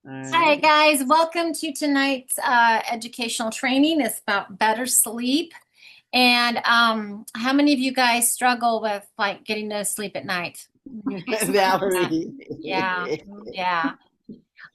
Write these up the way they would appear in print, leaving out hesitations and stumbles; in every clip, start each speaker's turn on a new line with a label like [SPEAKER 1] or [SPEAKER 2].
[SPEAKER 1] All
[SPEAKER 2] Hi,
[SPEAKER 1] right.
[SPEAKER 2] guys. Welcome to tonight's educational training. It's about better sleep. And how many of you guys struggle with like getting no sleep at night? Yeah,
[SPEAKER 1] Valerie.
[SPEAKER 2] yeah, yeah.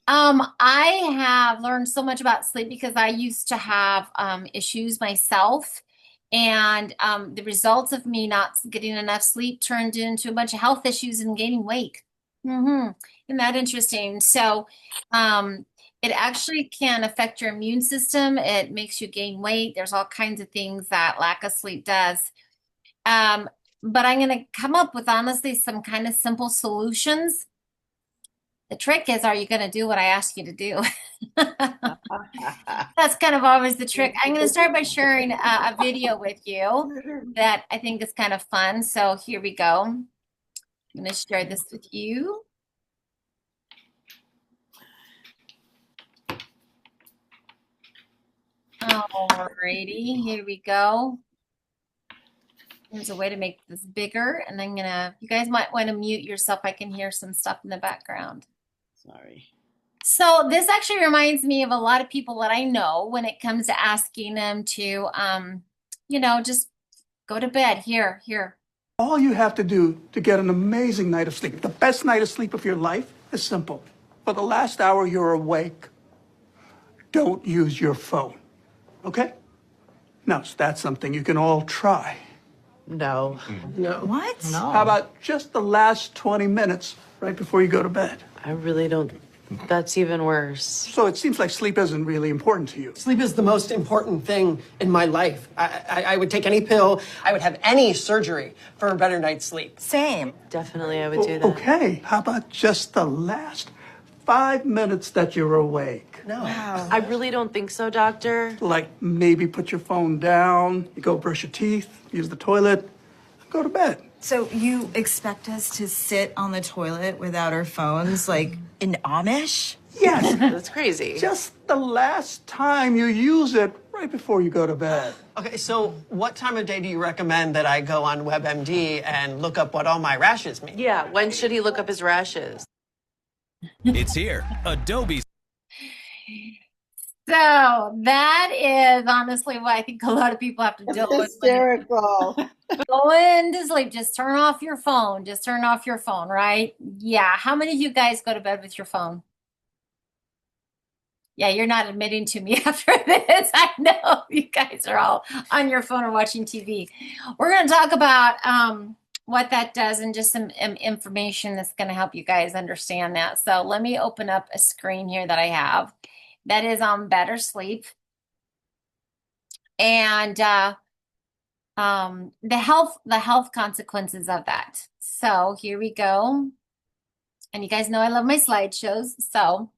[SPEAKER 2] I have learned so much about sleep because I used to have issues myself. And the results of me not getting enough sleep turned into a bunch of health issues and gaining weight. Isn't that interesting? So, um, it actually can affect your immune system. It makes you gain weight. There's all kinds of things that lack of sleep does. Um, but I'm going to come up with honestly some kind of simple solutions. The trick is, are you going to do what I ask you to do? That's kind of always the trick. I'm going to start by sharing a video with you that I think is kind of fun. So here we go. I'm going to share this with you. Alrighty, here we go. There's a way to make this bigger, and you guys might want to mute yourself. I can hear some stuff in the background.
[SPEAKER 1] Sorry.
[SPEAKER 2] So this actually reminds me of a lot of people that I know when it comes to asking them to, just go to bed. Here.
[SPEAKER 3] All you have to do to get an amazing night of sleep, the best night of sleep of your life, is simple. For the last hour you're awake, don't use your phone. Okay? Now, so that's something you can all try.
[SPEAKER 4] No.
[SPEAKER 1] No.
[SPEAKER 4] What? No.
[SPEAKER 3] How about just the last 20 minutes right before you go to bed?
[SPEAKER 4] I really don't. That's even worse.
[SPEAKER 3] So it seems like sleep isn't really important to you.
[SPEAKER 5] Sleep is the most important thing in my life. I would take any pill. I would have any surgery for a better night's sleep.
[SPEAKER 6] Same.
[SPEAKER 4] Definitely, I would do that.
[SPEAKER 3] Okay, how about just the last 5 minutes that you're awake?
[SPEAKER 5] No.
[SPEAKER 6] Wow.
[SPEAKER 4] I really don't think so, doctor.
[SPEAKER 3] Like maybe put your phone down, you go brush your teeth, use the toilet, go to bed.
[SPEAKER 6] So you expect us to sit on the toilet without our phones like in Amish?
[SPEAKER 3] Yes,
[SPEAKER 4] That's crazy.
[SPEAKER 3] just the last time you use it right before you go to bed.
[SPEAKER 5] Okay, so what time of day do you recommend that I go on WebMD and look up what all my rashes mean?
[SPEAKER 4] Yeah, when should he look up his rashes?
[SPEAKER 7] It's here. Adobe.
[SPEAKER 2] So that is honestly what I think a lot of people have to deal with when
[SPEAKER 1] Hysterical.
[SPEAKER 2] you go into sleep. Just turn off your phone. Just turn off your phone, right? Yeah. How many of you guys go to bed with your phone? Yeah, you're not admitting to me after this. I know you guys are all on your phone or watching TV. We're going to talk about what that does and just some information that's going to help you guys understand that. So let me open up a screen here that I have that is on better sleep and the health consequences of that. So here we go. And you guys know I love my slideshows. So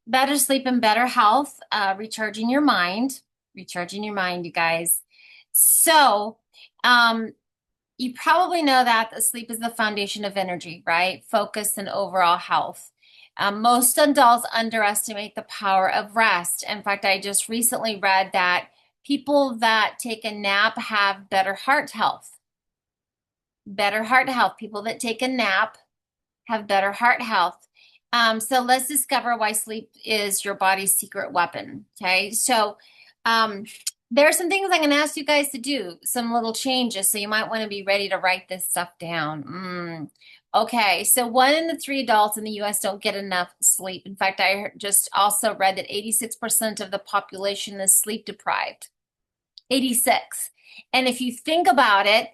[SPEAKER 2] better sleep and better health, recharging your mind, you guys. So, you probably know that the sleep is the foundation of energy, right? Focus and overall health. Most adults underestimate the power of rest. In fact, I just recently read that people that take a nap have better heart health. Better heart health. People that take a nap have better heart health. So let's discover why sleep is your body's secret weapon. Okay. So there are some things I'm going to ask you guys to do, some little changes. So you might want to be ready to write this stuff down. Okay. So 1 in 3 adults in the US don't get enough sleep. In fact, I just also read that 86% of the population is sleep deprived. 86. And if you think about it,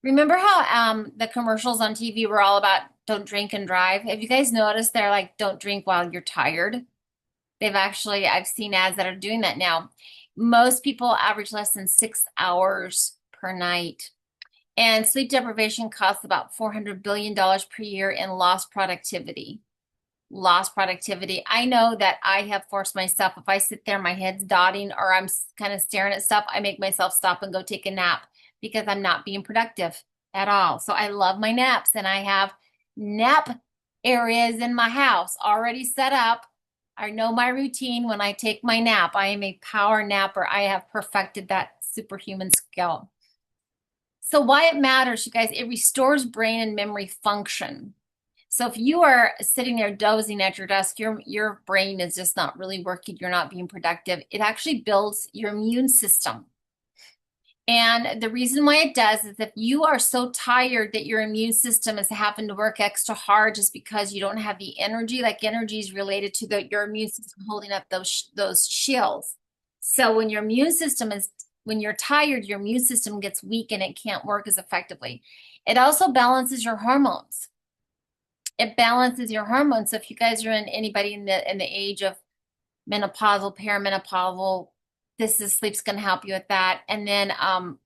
[SPEAKER 2] remember how the commercials on TV were all about don't drink and drive? Have you guys noticed they're like, don't drink while you're tired? I've seen ads that are doing that now. Most people average less than 6 hours per night. And sleep deprivation costs about $400 billion per year in lost productivity. Lost productivity. I know that I have forced myself, if I sit there, my head's dotting or I'm kind of staring at stuff, I make myself stop and go take a nap because I'm not being productive at all. So I love my naps and I have nap areas in my house already set up. I know my routine when I take my nap. I am a power napper. I have perfected that superhuman skill. So why it matters, you guys, it restores brain and memory function. So if you are sitting there dozing at your desk, your brain is just not really working, you're not being productive. It actually builds your immune system. And the reason why it does is if you are so tired that your immune system is having to work extra hard just because you don't have the energy, like energy is related to your immune system holding up those shields. So when when you're tired, your immune system gets weak and it can't work as effectively. It also balances your hormones. It balances your hormones. So if you guys are anybody in the age of menopausal, perimenopausal, sleep's going to help you with that. And then,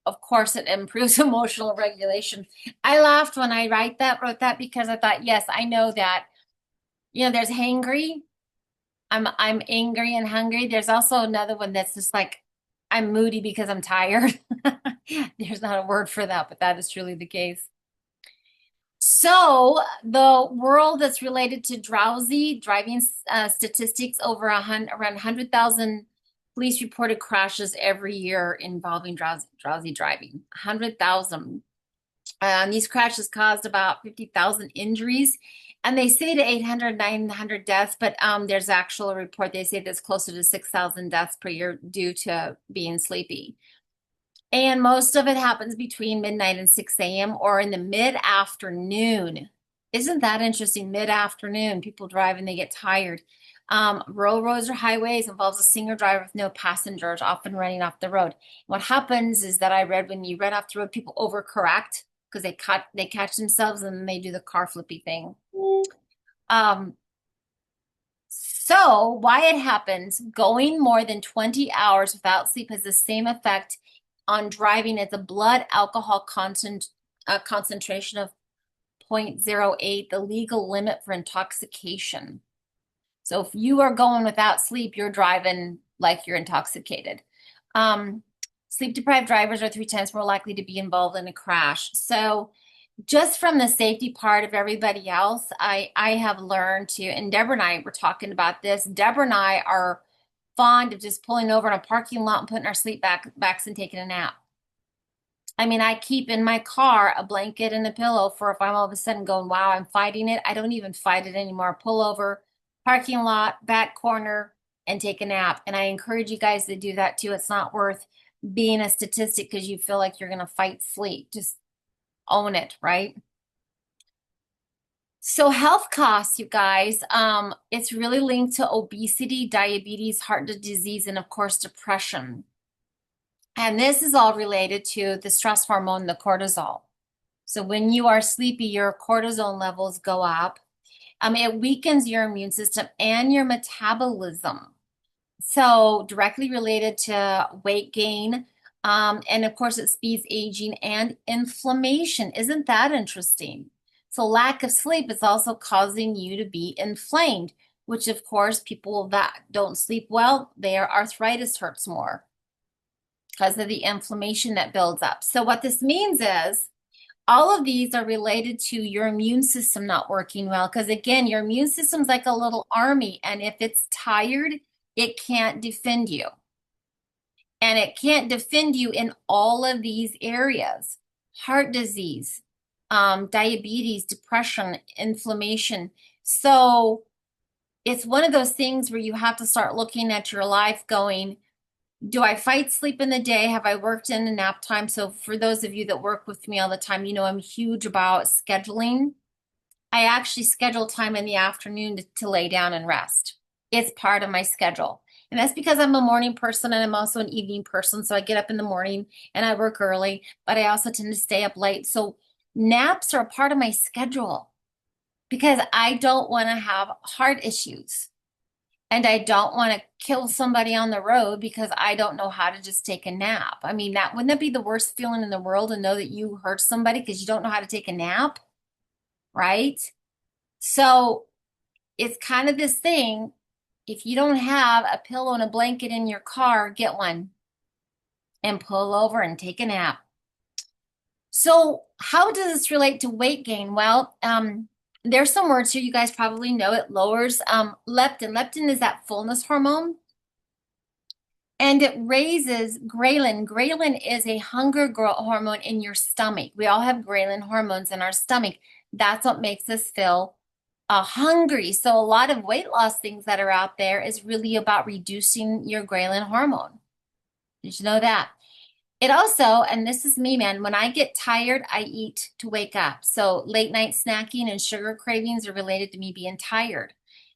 [SPEAKER 2] of course, it improves emotional regulation. I laughed when I wrote that because I thought, yes, I know that, there's hangry. I'm angry and hungry. There's also another one that's just like, I'm moody because I'm tired. There's not a word for that, but that is truly the case. So the world that's related to drowsy driving statistics around 100,000 police reported crashes every year involving drowsy driving. 100,000. These crashes caused about 50,000 injuries, and they say to 800, 900 deaths, but there's actual report. They say there's closer to 6,000 deaths per year due to being sleepy. And most of it happens between midnight and 6 a.m. or in the mid-afternoon. Isn't that interesting? Mid-afternoon, people drive and they get tired. Rural roads or highways involves a single driver with no passengers, often running off the road. What happens is that I read when you run off the road, people overcorrect because they catch themselves and then they do the car flippy thing. So why it happens, going more than 20 hours without sleep has the same effect on driving as a blood alcohol concentration of 0.08, the legal limit for intoxication. So if you are going without sleep, you're driving like you're intoxicated. Sleep-deprived drivers are 3 times more likely to be involved in a crash. So just from the safety part of everybody else, I have learned to, and Deborah and I were talking about this. Deborah and I are fond of just pulling over in a parking lot and putting our sleep backs and taking a nap. I mean, I keep in my car a blanket and a pillow for if I'm all of a sudden going, wow, I'm fighting it. I don't even fight it anymore. Pull over, parking lot, back corner, and take a nap. And I encourage you guys to do that too. It's not worth being a statistic because you feel like you're going to fight sleep. Just own it, right? So health costs, you guys, it's really linked to obesity, diabetes, heart disease, and of course, depression. And this is all related to the stress hormone, the cortisol. So when you are sleepy, your cortisol levels go up. It weakens your immune system and your metabolism. So directly related to weight gain. And of course, it speeds aging and inflammation. Isn't that interesting? So lack of sleep is also causing you to be inflamed, which of course, people that don't sleep well, their arthritis hurts more because of the inflammation that builds up. So what this means is all of these are related to your immune system not working well. Because again, your immune system's like a little army. And if it's tired, it can't defend you. And it can't defend you in all of these areas. Heart disease, diabetes, depression, inflammation. So it's one of those things where you have to start looking at your life going, do I fight sleep in the day? Have I worked in a nap time? So for those of you that work with me all the time, you know I'm huge about scheduling. I actually schedule time in the afternoon to lay down and rest. It's part of my schedule. And that's because I'm a morning person and I'm also an evening person. So I get up in the morning and I work early, but I also tend to stay up late. So naps are a part of my schedule because I don't want to have heart issues. And I don't want to kill somebody on the road because I don't know how to just take a nap. I mean, wouldn't that be the worst feeling in the world to know that you hurt somebody because you don't know how to take a nap? Right? So it's kind of this thing. If you don't have a pillow and a blanket in your car, get one and pull over and take a nap. So how does this relate to weight gain? Well, there's some words here you guys probably know. It lowers leptin. Leptin is that fullness hormone. And it raises ghrelin. Ghrelin is a hunger hormone in your stomach. We all have ghrelin hormones in our stomach. That's what makes us feel hungry. So a lot of weight loss things that are out there is really about reducing your ghrelin hormone. Did you know that? It also, and this is me, man, when I get tired, I eat to wake up. So late night snacking and sugar cravings are related to me being tired.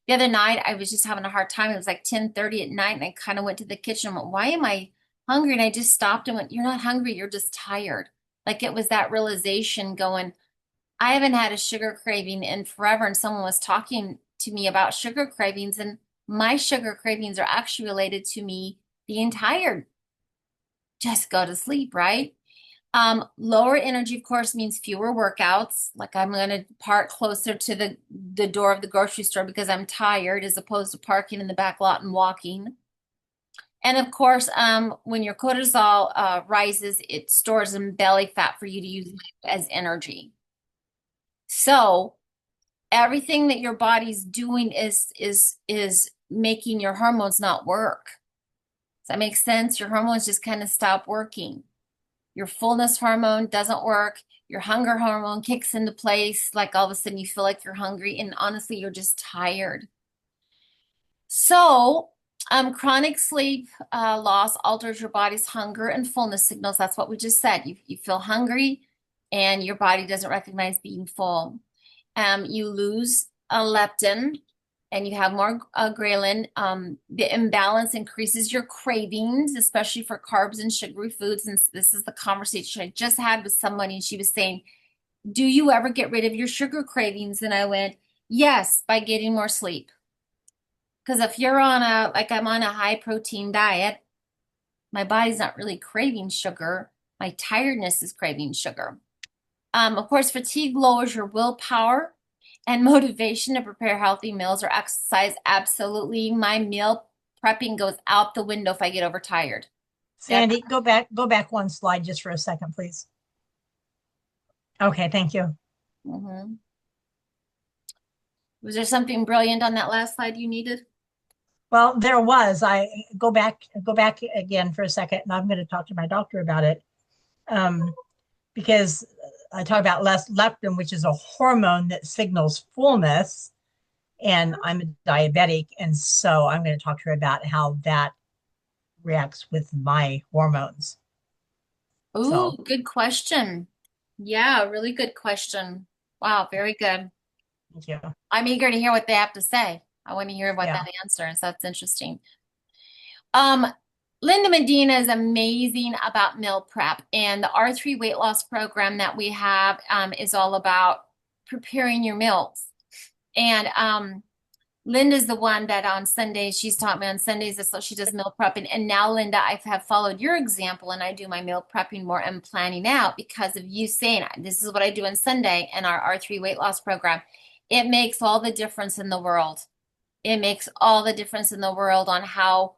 [SPEAKER 2] The other night, I was just having a hard time. It was like 10:30 at night, and I kind of went to the kitchen and went, why am I hungry? And I just stopped and went, you're not hungry, you're just tired. Like it was that realization going, I haven't had a sugar craving in forever. And someone was talking to me about sugar cravings, and my sugar cravings are actually related to me being tired. Just go to sleep, right? Lower energy, of course, means fewer workouts. Like I'm going to park closer to the door of the grocery store because I'm tired, as opposed to parking in the back lot and walking. And of course, when your cortisol rises, it stores in belly fat for you to use as energy. So everything that your body's doing is making your hormones not work. Does that make sense? Your hormones just kind of stop working. Your fullness hormone doesn't work. Your hunger hormone kicks into place. Like all of a sudden you feel like you're hungry, and honestly, you're just tired. So chronic sleep loss alters your body's hunger and fullness signals. That's what we just said. You feel hungry and your body doesn't recognize being full. You lose leptin and you have more ghrelin. The imbalance increases your cravings, especially for carbs and sugary foods. And this is the conversation I just had with somebody, and she was saying, do you ever get rid of your sugar cravings? And I went, yes, by getting more sleep. Because if you're on I'm on a high protein diet, my body's not really craving sugar. My tiredness is craving sugar. Of course, fatigue lowers your willpower and motivation to prepare healthy meals or exercise. Absolutely. My meal prepping goes out the window if I get overtired.
[SPEAKER 1] Sandy, go back one slide just for a second, please. Okay, thank you.
[SPEAKER 2] Was there something brilliant on that last slide you needed?
[SPEAKER 1] Well, there was. I go back again for a second, and I'm going to talk to my doctor about it, because I talk about less leptin, which is a hormone that signals fullness, and I'm a diabetic, and so I'm going to talk to her about how that reacts with my hormones.
[SPEAKER 2] Ooh, good question. Yeah, really good question. Wow, very good.
[SPEAKER 1] Thank you.
[SPEAKER 2] I'm eager to hear what they have to say. I want to hear what that answer is. That's interesting. Linda Medina is amazing about meal prep, and the R3 weight loss program that we have is all about preparing your meals. And Linda's the one that on Sundays, she's taught me on Sundays, so she does meal prepping. And now, Linda, I have followed your example, and I do my meal prepping more and planning out because of you saying, this is what I do on Sunday in our R3 weight loss program. It makes all the difference in the world. It makes all the difference in the world on how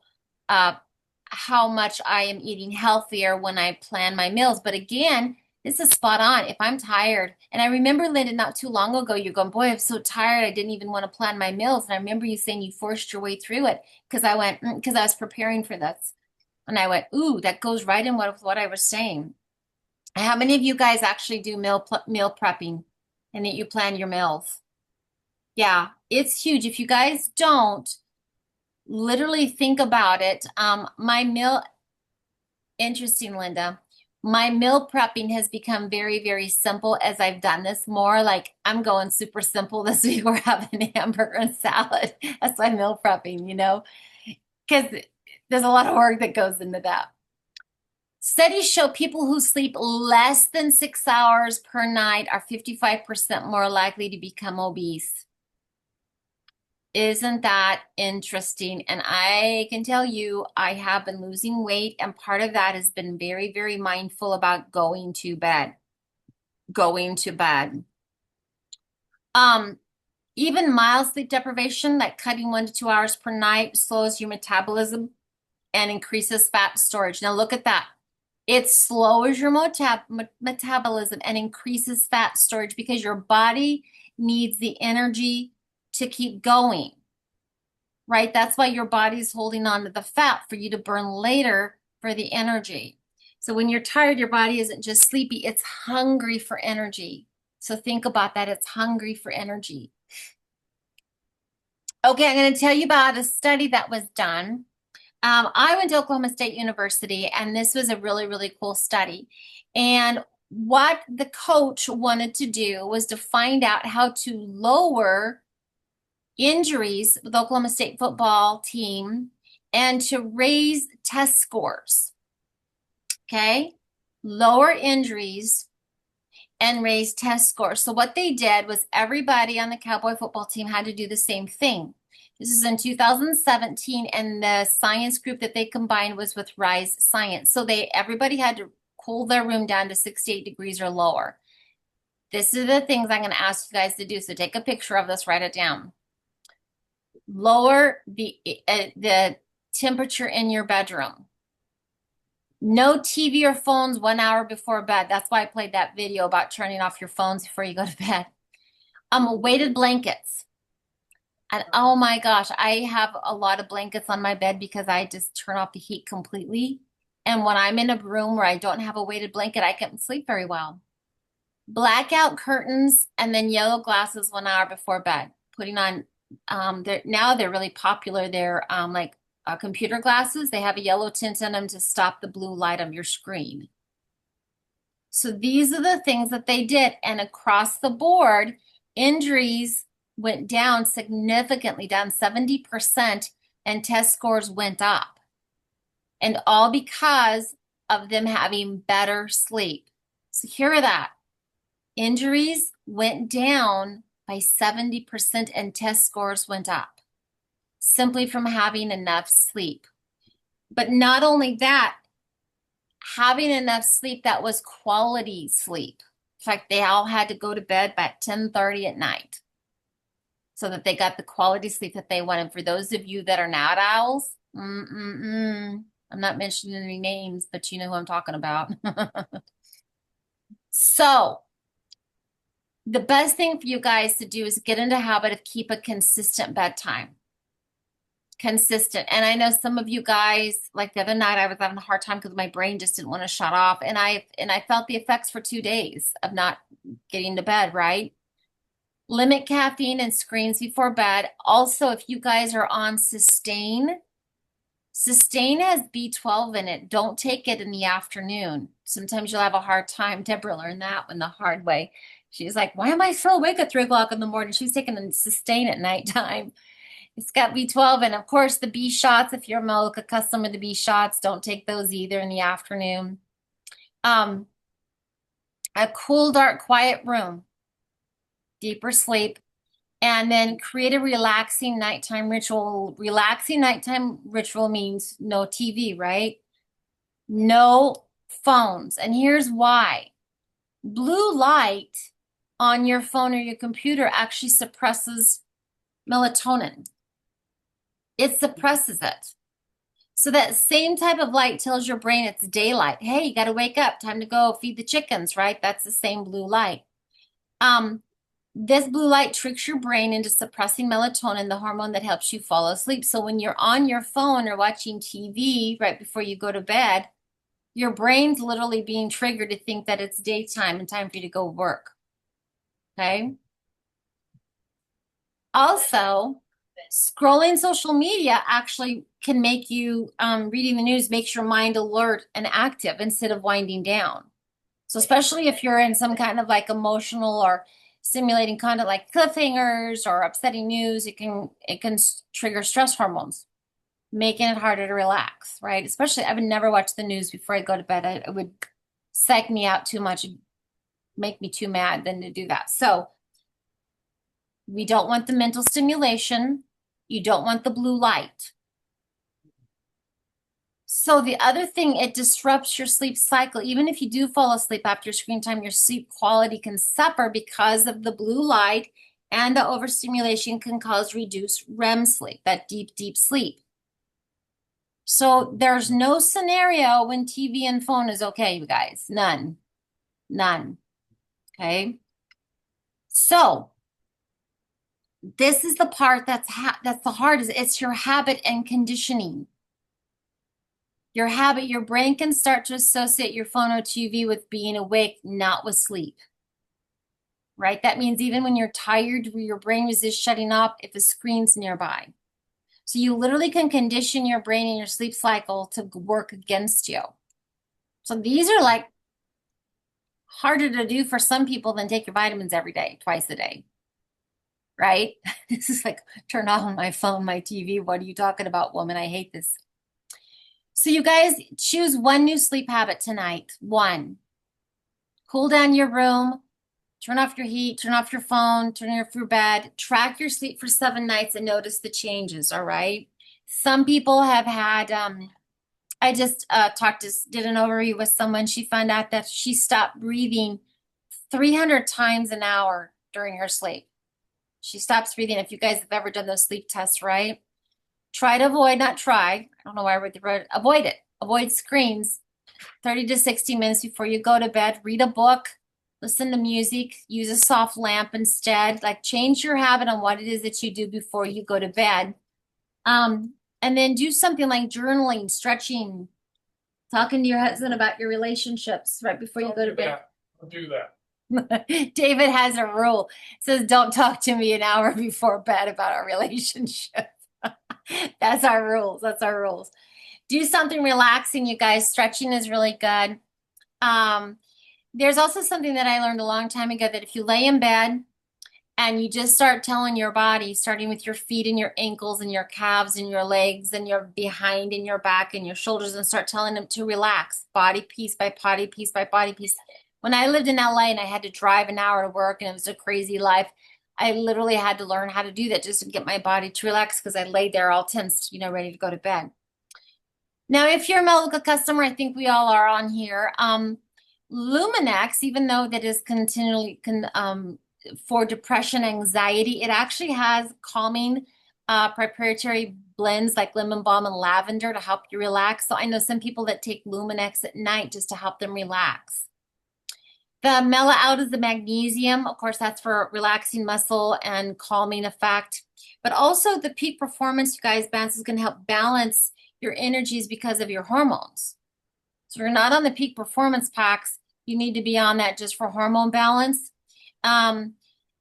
[SPEAKER 2] much I am eating healthier when I plan my meals. But again, this is spot on. If I'm tired, and I remember, Linda, not too long ago, you're going, boy, I'm so tired, I didn't even want to plan my meals. And I remember you saying you forced your way through it because I went, because I was preparing for this. And I went, ooh, that goes right in with what I was saying. How many of you guys actually do meal prepping and that you plan your meals? Yeah, it's huge. If you guys don't, literally think about it. Interesting, Linda. My meal prepping has become very, very simple as I've done this more. Like I'm going super simple this week. We're having hamburger and salad. That's my meal prepping, because there's a lot of work that goes into that. Studies show people who sleep less than 6 hours per night are 55% more likely to become obese. Isn't that interesting? And I can tell you, I have been losing weight, and part of that has been very, very mindful about going to bed. Even mild sleep deprivation, like cutting 1 to 2 hours per night, slows your metabolism and increases fat storage. Now look at that. It slows your metabolism and increases fat storage because your body needs the energy to keep going, right? That's why your body's holding on to the fat for you to burn later for the energy. So when you're tired, your body isn't just sleepy, it's hungry for energy. So think about that. It's hungry for energy. Okay, I'm going to tell you about a study that was done. I went to Oklahoma State University, and this was a really, really cool study. And what the coach wanted to do was to find out how to lower injuries with the Oklahoma State football team and to raise test scores. Okay, lower injuries and raise test scores. So what they did was everybody on the Cowboy football team had to do the same thing. This is in 2017, and the science group that they combined was with Rise Science. So everybody had to cool their room down to 68 degrees or lower. This is the things I'm going to ask you guys to do. So take a picture of this, write it down. Lower the temperature in your bedroom. No TV or phones 1 hour before bed. That's why I played that video about turning off your phones before you go to bed. Weighted blankets. And oh my gosh, I have a lot of blankets on my bed because I just turn off the heat completely. And when I'm in a room where I don't have a weighted blanket, I can't sleep very well. Blackout curtains and then yellow glasses 1 hour before bed. Putting on, now they're really popular. They're like computer glasses. They have a yellow tint in them to stop the blue light of your screen. So these are the things that they did. And across the board, injuries went down significantly, down 70%, and test scores went up. And all because of them having better sleep. So hear that. Injuries went down by 70% and test scores went up simply from having enough sleep. But not only that, having enough sleep that was quality sleep. In fact, they all had to go to bed by 10:30 at night so that they got the quality sleep that they wanted. For those of you that are night owls, I'm not mentioning any names, but you know who I'm talking about. So the best thing for you guys to do is get into the habit of keep a consistent bedtime. Consistent. And I know some of you guys, like the other night, I was having a hard time because my brain just didn't want to shut off. And I felt the effects for 2 days of not getting to bed, right? Limit caffeine and screens before bed. Also, if you guys are on Sustain has B12 in it. Don't take it in the afternoon. Sometimes you'll have a hard time. Deborah learned that one the hard way. She's like, why am I still awake at 3 o'clock in the morning? She's taking the Sustain at nighttime. It's got B12. And of course, the B shots, if you're a Mocha customer, the B shots, don't take those either in the afternoon. A cool, dark, quiet room. Deeper sleep, and then create a relaxing nighttime ritual. Relaxing nighttime ritual means no TV, right? No phones. And here's why. Blue light on your phone or your computer actually suppresses melatonin. It suppresses it. So that same type of light tells your brain it's daylight. Hey, you got to wake up. Time to go feed the chickens, right? That's the same blue light. This blue light tricks your brain into suppressing melatonin, the hormone that helps you fall asleep. So when you're on your phone or watching TV right before you go to bed, your brain's literally being triggered to think that it's daytime and time for you to go work. Okay? Also, scrolling social media actually can make you, reading the news makes your mind alert and active instead of winding down. So especially if you're in some kind of like emotional or stimulating content like cliffhangers or upsetting news, it can trigger stress hormones, making it harder to relax, right? Especially, I would never watch the news before I go to bed. It would psych me out too much, make me too mad than to do that. So we don't want the mental stimulation. You don't want the blue light. So the other thing, it disrupts your sleep cycle. Even if you do fall asleep after screen time, your sleep quality can suffer because of the blue light, and the overstimulation can cause reduced REM sleep, that deep, deep sleep. So there's no scenario when TV and phone is okay, you guys. None. None. Okay? So this is the part that's the hardest. It's your habit and conditioning. Your habit, your brain can start to associate your phone or TV with being awake, not with sleep. right? That means even when you're tired, your brain is just shutting off if a screen's nearby. So you literally can condition your brain and your sleep cycle to work against you. So these are like harder to do for some people than take your vitamins every day, twice a day, right? This is like, turn off my phone, my TV. What are you talking about, woman? I hate this. So you guys choose one new sleep habit tonight. One, cool down your room, turn off your heat, turn off your phone, turn off your bed, track your sleep for 7 nights and notice the changes, all right? Some people have had, I just did an overview with someone. She found out that she stopped breathing 300 times an hour during her sleep. She stops breathing. If you guys have ever done those sleep tests, right? Try to avoid, not try, I don't know why I wrote the word, avoid it. Avoid screens 30 to 60 minutes before you go to bed. Read a book, listen to music, use a soft lamp instead. Like change your habit on what it is that you do before you go to bed. And then do something like journaling, stretching, talking to your husband about your relationships right before you go to bed.
[SPEAKER 8] Don't do that.
[SPEAKER 2] David has a rule. It says, don't talk to me an hour before bed about our relationship. That's our rules. That's our rules. Do something relaxing, you guys. Stretching is really good. There's also something that I learned a long time ago that if you lay in bed and you just start telling your body, starting with your feet and your ankles and your calves and your legs and your behind and your back and your shoulders, and start telling them to relax, body piece by body piece by body piece. When I lived in LA and I had to drive an hour to work and it was a crazy life, I literally had to learn how to do that just to get my body to relax because I laid there all tensed, ready to go to bed. Now, if you're a Melica customer, I think we all are on here. Luminex, even though that is continually for depression, anxiety, it actually has calming proprietary blends like lemon balm and lavender to help you relax. So I know some people that take Luminex at night just to help them relax. The Mela Out is the magnesium. Of course, that's for relaxing muscle and calming effect. But also the Peak Performance, you guys, is going to help balance your energies because of your hormones. So if you're not on the Peak Performance packs, you need to be on that just for hormone balance.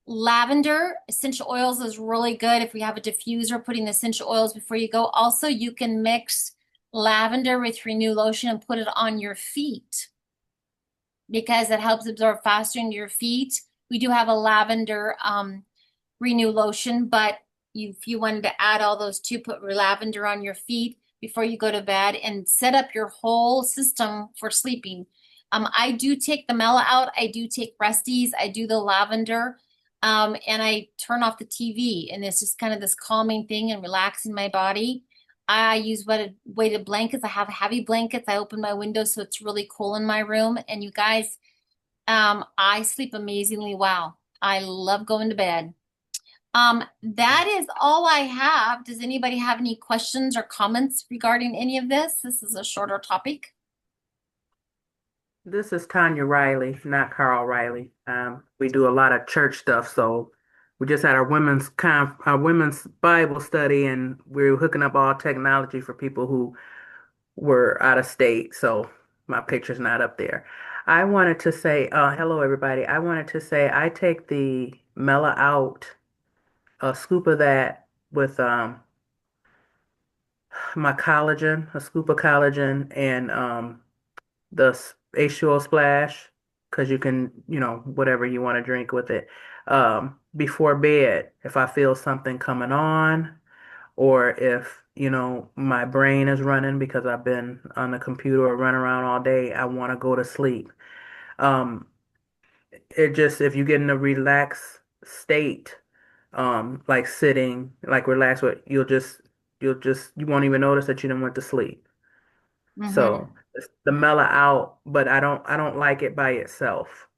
[SPEAKER 2] Lavender essential oils is really good if we have a diffuser, putting the essential oils before you go. Also, you can mix lavender with Renew lotion and put it on your feet because it helps absorb faster into your feet. We do have a lavender Renew lotion, but if you wanted to add all those two, put lavender on your feet before you go to bed and set up your whole system for sleeping. I do take the Mela Out. I do take Resties. I do the lavender. And I turn off the TV, and it's just kind of this calming thing and relaxing my body. I use weighted blankets. I have heavy blankets. I open my window so it's really cool in my room. And you guys, I sleep amazingly well. I love going to bed. That is all I have. Does anybody have any questions or comments regarding any of this? This is a shorter topic.
[SPEAKER 9] This is Tanya Riley, not Carl Riley. We do a lot of church stuff, so we just had our women's Bible study, and we're hooking up all technology for people who were out of state. So my picture's not up there. I wanted to say, hello everybody. I wanted to say I take the Mela Out, a scoop of that with my collagen, a scoop of collagen, and the H2O Splash, because you can, whatever you want to drink with it, before bed. If I feel something coming on, or if, my brain is running because I've been on the computer or running around all day, I want to go to sleep. If you get in a relaxed state, like sitting, like relaxed, you won't even notice that you didn't went to sleep.
[SPEAKER 2] Mm-hmm.
[SPEAKER 9] So it's the Mela Out, but I don't like it by itself.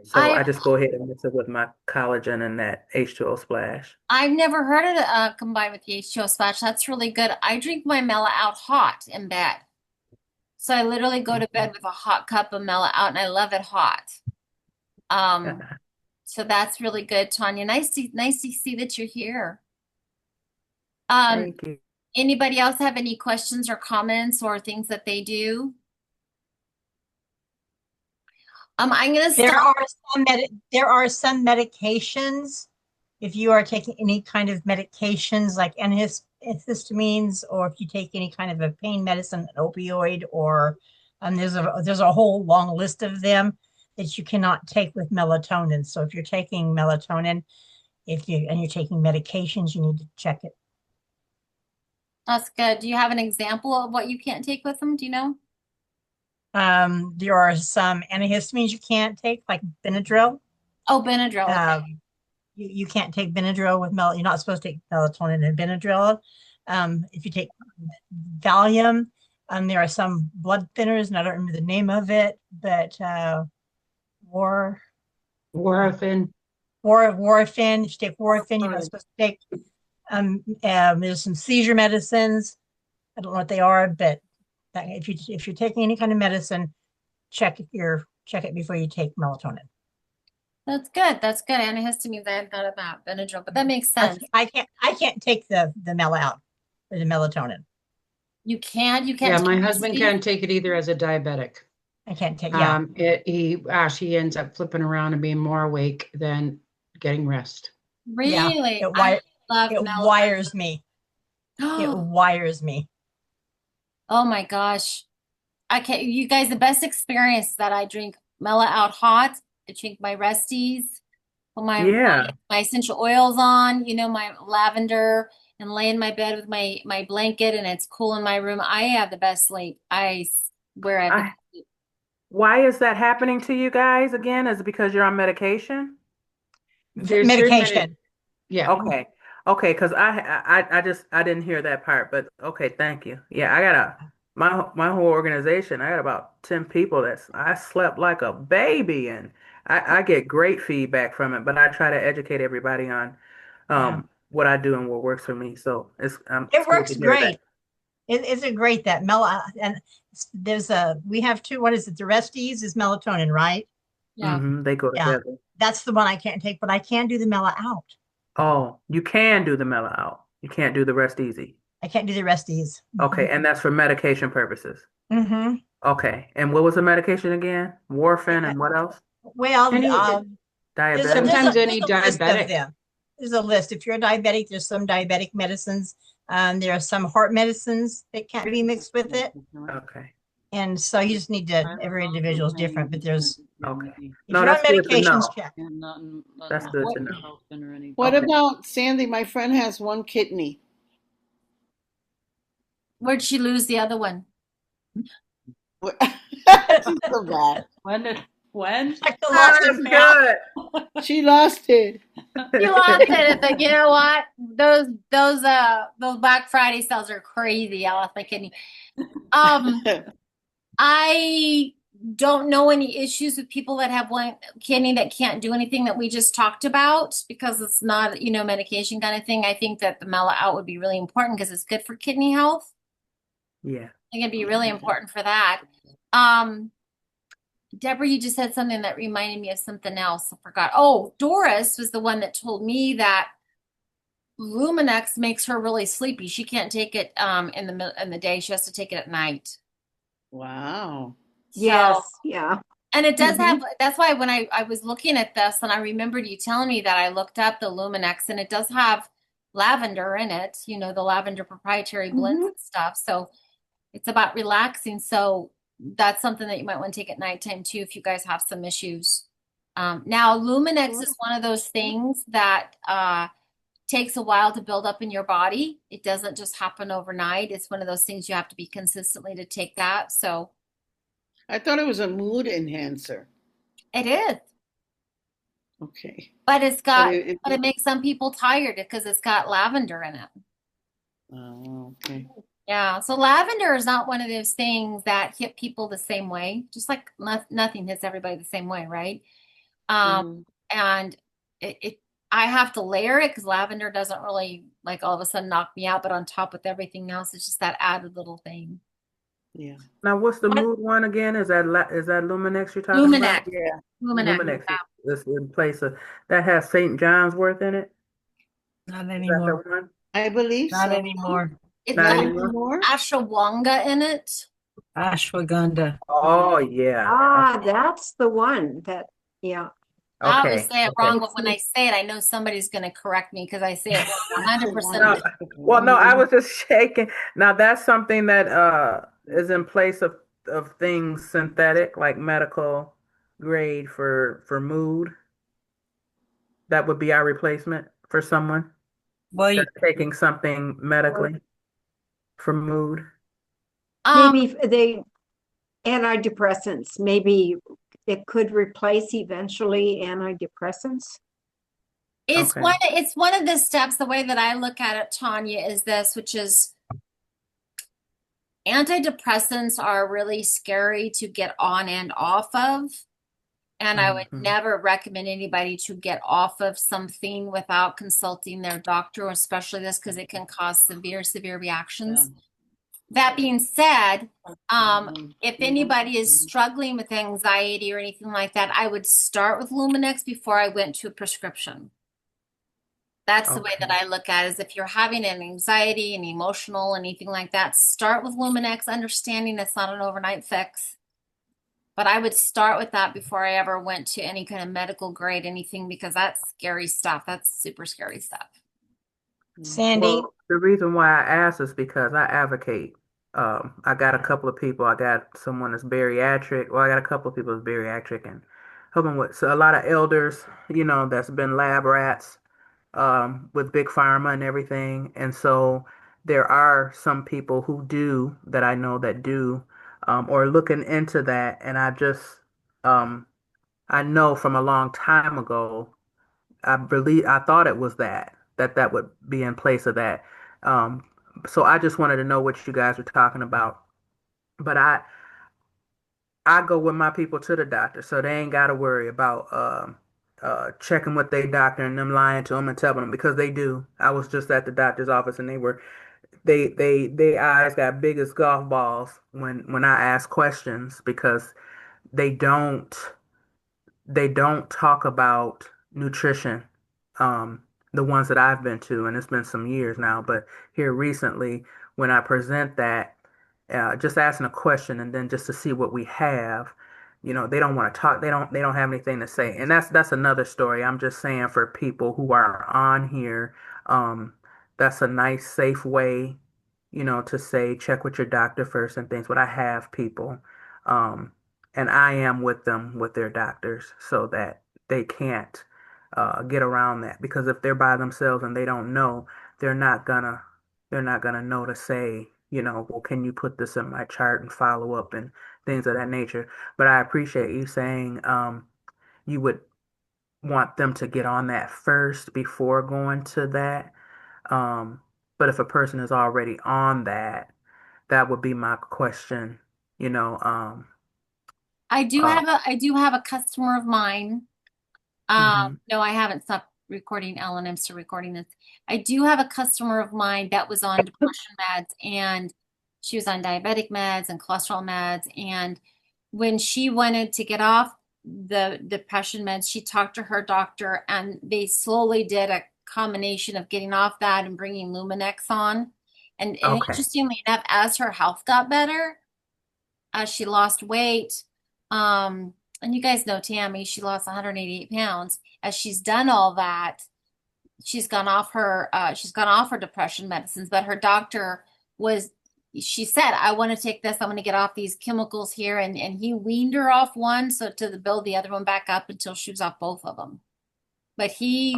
[SPEAKER 9] So I just go ahead and mix it with my collagen and that H2O Splash.
[SPEAKER 2] I've never heard of it combined with the H2O Splash. That's really good. I drink my Mela Out hot in bed. So I literally go to bed with a hot cup of Mela Out, and I love it hot. So that's really good, Tanya. Nice to see that you're here.
[SPEAKER 9] Thank you.
[SPEAKER 2] Anybody else have any questions or comments or things that they do? I'm gonna
[SPEAKER 1] There
[SPEAKER 2] stop.
[SPEAKER 1] are there are some medications, if you are taking any kind of medications like antihistamines, or if you take any kind of a pain medicine, an opioid, or there's a whole long list of them that you cannot take with melatonin. So if you're taking melatonin, and you're taking medications, you need to check it.
[SPEAKER 2] That's good. Do you have an example of what you can't take with them? Do you know?
[SPEAKER 1] There are some antihistamines you can't take, like Benadryl.
[SPEAKER 2] Oh, Benadryl. Okay.
[SPEAKER 1] You can't take Benadryl with you're not supposed to take melatonin and Benadryl. If you take Valium, there are some blood thinners, and I don't remember the name of it, but
[SPEAKER 8] Warfarin.
[SPEAKER 1] Warfarin. If you take Warfarin, you're not supposed to take. There's some seizure medicines. I don't know what they are, but if you're taking any kind of medicine, check it before you take melatonin.
[SPEAKER 2] That's good. That's good. Antihistamines. I hadn't thought of that. Benadryl, but that makes sense.
[SPEAKER 1] I can't take the mel out or the melatonin.
[SPEAKER 2] You can't. You
[SPEAKER 8] Yeah,
[SPEAKER 2] can't.
[SPEAKER 8] my
[SPEAKER 2] take
[SPEAKER 8] husband
[SPEAKER 2] Ritalin?
[SPEAKER 8] can't take it either as a diabetic.
[SPEAKER 1] I can't take
[SPEAKER 8] He ends up flipping around and being more awake than getting rest.
[SPEAKER 2] Really?
[SPEAKER 1] It
[SPEAKER 2] I love
[SPEAKER 1] it
[SPEAKER 2] melatonin.
[SPEAKER 1] wires me. It wires me.
[SPEAKER 2] Oh my gosh. I can't, you guys, the best experience that I drink Mela out hot. I drink my resties, put my essential oils on, my lavender, and lay in my bed with my blanket, and it's cool in my room. I have the best sleep. I swear I've been asleep.
[SPEAKER 9] Why is that happening to you guys again? Is it because you're on medication?
[SPEAKER 8] There's
[SPEAKER 1] Medication.
[SPEAKER 8] Yeah.
[SPEAKER 9] Okay, because I didn't hear that part, but okay, thank you. Yeah, I got my whole organization, I got about 10 people I slept like a baby, and I get great feedback from it, but I try to educate everybody on what I do and what works for me. So it's
[SPEAKER 1] It
[SPEAKER 9] good
[SPEAKER 1] works
[SPEAKER 9] to hear
[SPEAKER 1] great.
[SPEAKER 9] that.
[SPEAKER 1] Isn't great that and we have two. What is it? The Resties is melatonin, right?
[SPEAKER 2] Yeah.
[SPEAKER 9] They go
[SPEAKER 1] Yeah.
[SPEAKER 9] together.
[SPEAKER 1] That's the one I can't take, but I can do the Mela out.
[SPEAKER 9] Oh, you can do the Mela out. You can't do the Rest Easy.
[SPEAKER 1] I can't do the Resties.
[SPEAKER 9] Okay, and that's for medication purposes.
[SPEAKER 1] Mm-hmm.
[SPEAKER 9] Okay, and what was the medication again? Warfarin and what else?
[SPEAKER 1] Well,
[SPEAKER 9] Diabetic.
[SPEAKER 8] Sometimes any
[SPEAKER 1] there's a list of
[SPEAKER 8] diabetic.
[SPEAKER 1] them. There's a list. If you're a diabetic, there's some diabetic medicines. There are some heart medicines that can't be mixed with it.
[SPEAKER 9] Okay.
[SPEAKER 1] And so you just need to, every individual is different, but there's,
[SPEAKER 9] Okay.
[SPEAKER 1] if
[SPEAKER 9] No,
[SPEAKER 1] you're on
[SPEAKER 9] that's good to know.
[SPEAKER 1] medications, check.
[SPEAKER 9] That's good to know.
[SPEAKER 10] What
[SPEAKER 9] Okay.
[SPEAKER 10] about Sandy? My friend has one kidney.
[SPEAKER 2] Where'd she lose the other one?
[SPEAKER 10] She's so bad.
[SPEAKER 8] When?
[SPEAKER 1] Check the loss of
[SPEAKER 9] Good.
[SPEAKER 10] She lost it.
[SPEAKER 2] You lost it. But you know what? Those Black Friday sales are crazy. I lost my kidney. I don't know any issues with people that have one kidney that can't do anything that we just talked about, because it's not, medication kind of thing. I think that the Mela out would be really important because it's good for kidney health.
[SPEAKER 9] Yeah.
[SPEAKER 2] I think it'd be really important for that. Deborah, you just said something that reminded me of something else. I forgot. Oh, Doris was the one that told me that Luminex makes her really sleepy. She can't take it in the day. She has to take it at night.
[SPEAKER 10] Wow.
[SPEAKER 2] So,
[SPEAKER 8] Yeah.
[SPEAKER 2] and it does have, that's why when I was looking at this and I remembered you telling me that, I looked up the Luminex, and it does have lavender in it, the lavender proprietary blends and stuff. So it's about relaxing. So that's something that you might want to take at nighttime too, if you guys have some issues. Now Luminex is one of those things that takes a while to build up in your body. It doesn't just happen overnight. It's one of those things you have to be consistently to take that. So
[SPEAKER 10] I thought it was a mood enhancer.
[SPEAKER 2] it is,
[SPEAKER 10] Okay.
[SPEAKER 2] but it's got,
[SPEAKER 10] it
[SPEAKER 2] makes some people tired because it's got lavender in it.
[SPEAKER 10] Oh, okay.
[SPEAKER 2] Yeah, so lavender is not one of those things that hit people the same way, just like nothing hits everybody the same way, right? And I have to layer it because lavender doesn't really like all of a sudden knock me out, but on top with everything else, it's just that added little thing.
[SPEAKER 10] Yeah.
[SPEAKER 9] Now, what's the mood one again? Is that Luminex you're talking
[SPEAKER 2] Luminex.
[SPEAKER 9] about?
[SPEAKER 10] Yeah.
[SPEAKER 2] Luminex.
[SPEAKER 9] Is in place of that has St. John's Wort in it?
[SPEAKER 1] Not
[SPEAKER 9] Is that
[SPEAKER 1] anymore.
[SPEAKER 9] the one?
[SPEAKER 10] I believe
[SPEAKER 1] Not
[SPEAKER 10] so.
[SPEAKER 1] anymore.
[SPEAKER 2] It's
[SPEAKER 9] Not
[SPEAKER 2] got
[SPEAKER 9] anymore?
[SPEAKER 10] More?
[SPEAKER 2] ashwagandha in it.
[SPEAKER 11] Ashwagandha.
[SPEAKER 9] Oh yeah.
[SPEAKER 12] Ah, that's the one that, yeah.
[SPEAKER 2] I always
[SPEAKER 9] Okay.
[SPEAKER 2] say it
[SPEAKER 9] Okay.
[SPEAKER 2] wrong, but when I say it, I know somebody's going to correct me because I say it wrong 100%
[SPEAKER 9] No,
[SPEAKER 2] of the
[SPEAKER 9] well, no, I was just shaking. Now that's something that is in place of things synthetic, like medical grade for mood. That would be our replacement for someone
[SPEAKER 11] Well,
[SPEAKER 9] that's taking something medically for mood.
[SPEAKER 12] Maybe they antidepressants, maybe it could replace eventually antidepressants.
[SPEAKER 2] It's
[SPEAKER 9] Okay.
[SPEAKER 2] it's one of the steps. The way that I look at it, Tanya, is this, which is antidepressants are really scary to get on and off of. And I would never recommend anybody to get off of something without consulting their doctor, especially this, because it can cause severe reactions. That being said, if anybody is struggling with anxiety or anything like that, I would start with Luminex before I went to a prescription. That's the way that I look at it, is if you're having an anxiety and emotional, anything like that, start with Luminex, understanding it's not an overnight fix. But I would start with that before I ever went to any kind of medical grade, anything, because that's scary stuff. That's super scary stuff.
[SPEAKER 1] Sandy?
[SPEAKER 9] Well, the reason why I asked is because I advocate. I got a couple of people. I got someone that's bariatric. Well, I got a couple of people that's bariatric and helping with so a lot of elders, that's been lab rats with big pharma and everything. And so there are some people who do that I know that do or looking into that. And I know from a long time ago, I thought it was that would be in place of that. Um, so I just wanted to know what you guys were talking about. But I go with my people to the doctor, so they ain't got to worry about checking with their doctor and them lying to them and telling them because they do. I was just at the doctor's office and they eyes got big as golf balls when I ask questions because they don't they don't talk about nutrition. The ones that I've been to, and it's been some years now, but here recently, when I present that, just asking a question and then just to see what we have, they don't want to talk. They don't have anything to say, and that's another story. I'm just saying for people who are on here, that's a nice, safe way, to say check with your doctor first and things. But I have people, um, and I am with them with their doctors so that they can't get around that because if they're by themselves and they don't know, they're not gonna they're not gonna know to say, well, can you put this in my chart and follow up and things of that nature. But I appreciate you saying you would want them to get on that first before going to that. But if a person is already on that, that would be my question, you know.
[SPEAKER 2] I do have a customer of mine. No, I haven't stopped recording, Ellen. I'm still recording this. I do have a customer of mine that was on depression meds, and she was on diabetic meds and cholesterol meds. And when she wanted to get off the depression meds, she talked to her doctor, and they slowly did a combination of getting off that and bringing Luminex on. And interestingly enough, as her health got better, as she lost weight, and you guys know Tammy, she lost 188 pounds. As she's done all that, she's gone off her depression medicines, but her doctor she said, I want to take this, I'm going to get off these chemicals here. And he weaned her off one, so to build the other one back up until she was off both of them. But she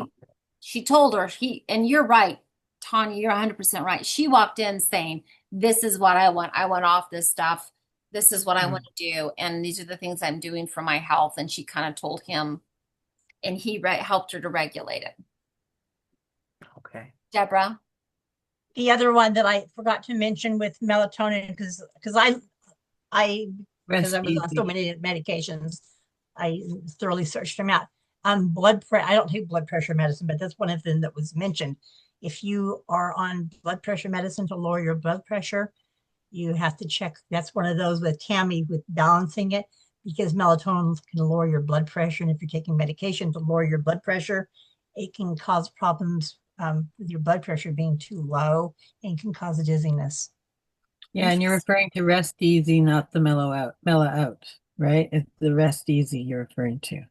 [SPEAKER 2] told her, and you're right, Tanya, you're 100% right. She walked in saying, this is what I want. I want off this stuff. This is what I want to do. And these are the things I'm doing for my health. And she kind of told him, and he helped her to regulate it.
[SPEAKER 9] Okay.
[SPEAKER 2] Deborah?
[SPEAKER 1] The other one that I forgot to mention with melatonin, because I was on so many medications, I thoroughly searched them out. Blood pressure, I don't take blood pressure medicine, but that's one of them that was mentioned. If you are on blood pressure medicine to lower your blood pressure, you have to check. That's one of those with Tammy with balancing it, because melatonin can lower your blood pressure. And if you're taking medication to lower your blood pressure, it can cause problems with your blood pressure being too low and can cause a dizziness.
[SPEAKER 11] Yeah, and you're referring to rest easy, not the mellow out, right? It's the rest easy you're referring to.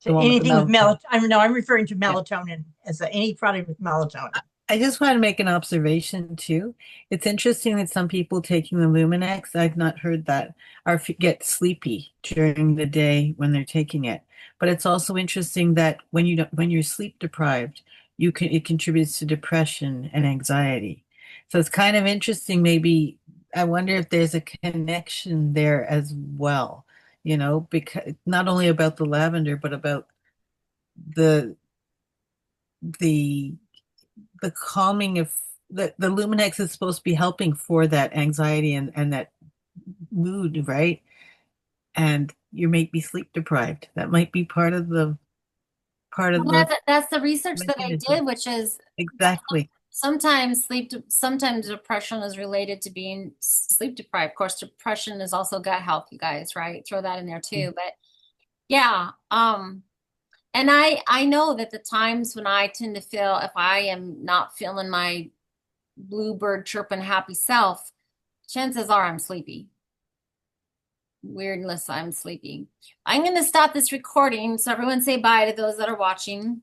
[SPEAKER 11] The one with the
[SPEAKER 1] Anything with
[SPEAKER 11] melatonin.
[SPEAKER 1] melatonin. No, I'm referring to
[SPEAKER 11] Yeah.
[SPEAKER 1] melatonin as any product with melatonin.
[SPEAKER 11] I just want to make an observation too. It's interesting that some people taking the Luminex, I've not heard that, get sleepy during the day when they're taking it. But it's also interesting that when you're sleep deprived, it contributes to depression and anxiety. So it's kind of interesting. Maybe I wonder if there's a connection there as well, because not only about the lavender, but about the the the calming of the Luminex is supposed to be helping for that anxiety and that mood, right? And you may be sleep deprived. That might be part of the
[SPEAKER 2] Well, that's the research that I
[SPEAKER 11] mechanism.
[SPEAKER 2] did, which is
[SPEAKER 11] Exactly.
[SPEAKER 2] sometimes sometimes depression is related to being sleep deprived. Of course, depression is also gut health, you guys, right? Throw that in there too. But yeah, and I know that the times when I tend to feel, if I am not feeling my bluebird chirping happy self, chances are I'm sleepy. Weirdness, I'm sleepy. I'm going to stop this recording. So everyone say bye to those that are watching.